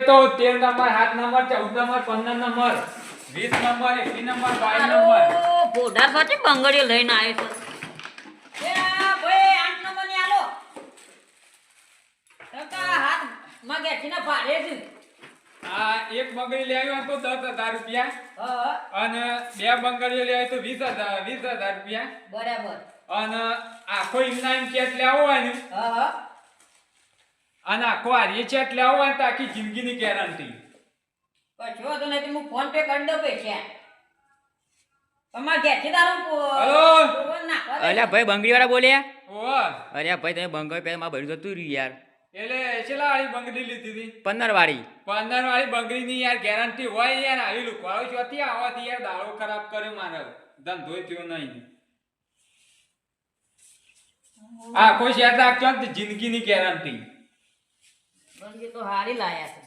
તો 13 number 7 number 14 number 15 number 20 number 21 number 22 number પોડા સાચી બંગડીઓ લઈને આવ્યો છે એ ભાઈ 8 નંબર ની આલો કાકા હાથ માં ગેઠીને ભાડે છે આ એક બંગડી લેવી તો 10,000 રૂપિયા હા અને બે બંગડીઓ લેવી તો 20,000 રૂપિયા બરાબર અને આખો ઇનામ ચેટ લેવો હોય ને હા અને આખો આરી ચેટ લેવો હોય તો આખી જિંદગીની ગેરંટી કશો તો નહીં હું ફોન પે કરી દઉં પૈસા તમાર ગેઠી દારૂ હલો અલ્યા ભાઈ બંગડી વાળા બોલ્યા ઓહ અલ્યા ભાઈ તમે બંગડી પહેલા માં ભર્યું જતું રહ્યું યાર એટલે છેલ્લા વાળી બંગડી લીધી હતી 15 વાળી 15 વાળી બંગડી ની યાર ગેરંટી હોય યાર આવી લુકવાળો ચોથી આવવાથી યાર દાડો ખરાબ કર્યો મારો ધંધો થયો નહીં આ કોઈ શેર રાખજો જિંદગીની ગેરંટી બંગડી તો હારી લાયા છે